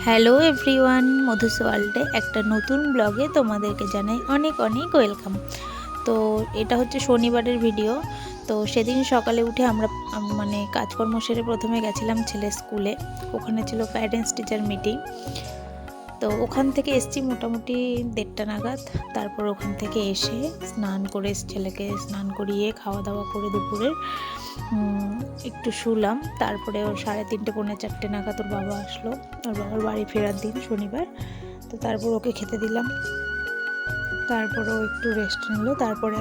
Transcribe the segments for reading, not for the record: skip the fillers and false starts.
Hello everyone, Madhu's ওয়ার্ল্ডে একটা নতুন ব্লগে তোমাদেরকে জানাই অনেক অনেক ওয়েলকাম। তো এটা হচ্ছে শনিবারের ভিডিও। তো সেদিন সকালে উঠে আমরা মানে কাজকর্ম সেরে প্রথমে গেছিলাম ছেলের স্কুলে। ওখানে ছিল প্যারেন্টস টিচার মিটিং। তো ওখান থেকে এসছি মোটামুটি 1:30 নাগাদ। তারপর ওখান থেকে এসে স্নান করে ছেলেকে স্নান করিয়ে খাওয়া দাওয়া করে দুপুরের একটু শুলাম। তারপরে ওর 3:30 পৌনে 4টে নাগাদ ওর বাবা আসলো। ওর বাবার বাড়ি ফেরার দিন শনিবার। তো তারপর ওকে খেতে দিলাম, তারপর ও একটু রেস্ট নিল। তারপরে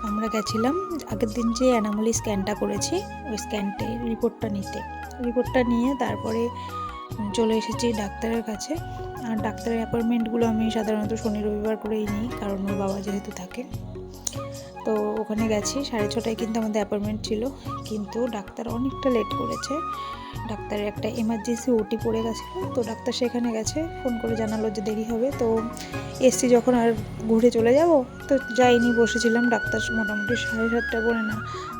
আমরা গেছিলাম আগের দিন যে অ্যানামলি স্ক্যানটা করেছি ওই স্ক্যানটে রিপোর্টটা নিয়ে তারপরে চলে এসেছি ডাক্তারের কাছে। আর ডাক্তারের অ্যাপয়েন্টমেন্টগুলো আমি সাধারণত শনি রবিবার করেই নিই, কারণ ওর বাবা যেহেতু থাকে। তো ওখানে গেছি 6:30টায়, কিন্তু আমাদের অ্যাপয়েন্টমেন্ট ছিল, কিন্তু ডাক্তার অনেকটা লেট করেছে। ডাক্তারের একটা এমার্জেন্সি ওটি পড়ে গেছিলো, তো ডাক্তার সেখানে গেছে, ফোন করে জানালো যে দেরি হবে। তো এসছি যখন আর ঘুরে চলে যাব, তো যাইনি, বসেছিলাম। ডাক্তার মোটামুটি 7:30 পরে না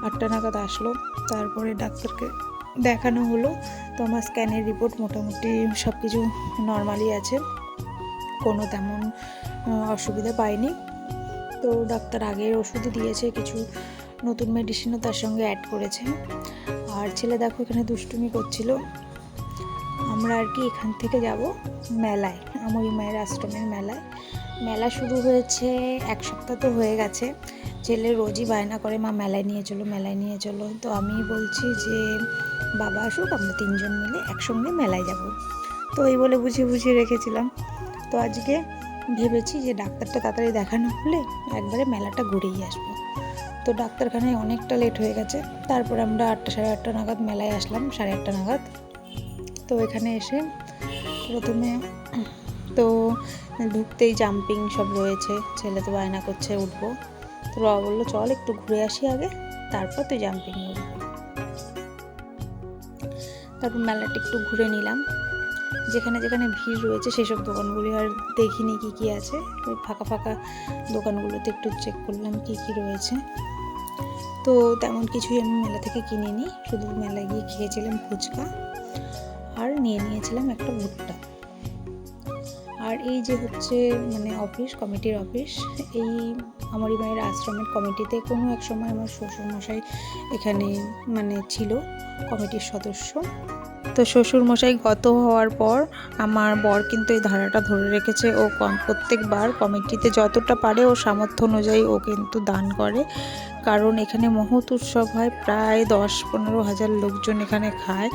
8টা নাগাদ আসলো। তারপরে ডাক্তারকে দেখানো হলো। তো আমার স্ক্যানের রিপোর্ট মোটামুটি সব কিছু নর্মালি আছে, কোনো তেমন অসুবিধা পাইনি। তো ডাক্তার আগের ওষুধই দিয়েছে, কিছু নতুন মেডিসিনও তার সঙ্গে অ্যাড করেছে। আর ছেলে দেখো এখানে দুষ্টুমি করছিল। আমরা আর কি এখান থেকে যাব মেলায়, আমরি মায়ের আশ্রমের মেলা শুরু হয়েছে 1 সপ্তাহ তো হয়ে গেছে। ছেলে রোজই বায়না করে মা মেলায় নিয়ে চলো। তো আমি বলছি যে বাবা আসুক, আমরা 3জন মিলে একসঙ্গে মেলায় যাব। তো এই বলে বুঝিয়ে রেখেছিলাম। তো আজকে ভেবেছি যে ডাক্তারটা তাড়াতাড়ি দেখানো হলে একবারে মেলাটা ঘুরেই আসবো। তো ডাক্তারখানায় অনেকটা লেট হয়ে গেছে। তারপর আমরা 8টা সাড়ে 8টা নাগাদ মেলায় আসলাম, 8:30 নাগাদ। তো এখানে এসে প্রথমে তো ঢুকতেই জাম্পিং সব রয়েছে। ছেলে তো বায়না করছে উঠবো। তো বাবা বললো চল একটু ঘুরে আসি আগে, তারপর তুই জাম্পিং উঠবি। তারপর মেলাটা একটু ঘুরে নিলাম। যেখানে ভিড় রয়েছে সেসব দোকানগুলি আর দেখিনি কি আছে। ওই ফাঁকা দোকানগুলোতে একটু চেক করলাম কি রয়েছে। তো তেমন কিছুই আমি মেলা থেকে কিনিনি, শুধু মেলায় গিয়ে খেয়েছিলাম ফুচকা আর নিয়েছিলাম একটা ভুট্টা। আর এই যে হচ্ছে মানে কমিটির অফিস, এই আমরি মায়ের আশ্রমের কমিটিতে কোনো এক সময় আমার শ্বশুরমশাই এখানে মানে ছিল কমিটির সদস্য। তো শ্বশুরমশাই গত হওয়ার পর আমার বর কিন্তু এই ধারাটা ধরে রেখেছে। ও প্রত্যেকবার কমিটিতে যতটা পারে ও সামর্থ্য অনুযায়ী ও কিন্তু দান করে, কারণ এখানে মহৎ উৎসব হয়, প্রায় 10-15 হাজার লোকজন এখানে খায়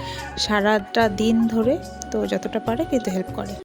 সারাটা দিন ধরে। তো যতটা পারে কিন্তু হেল্প করে।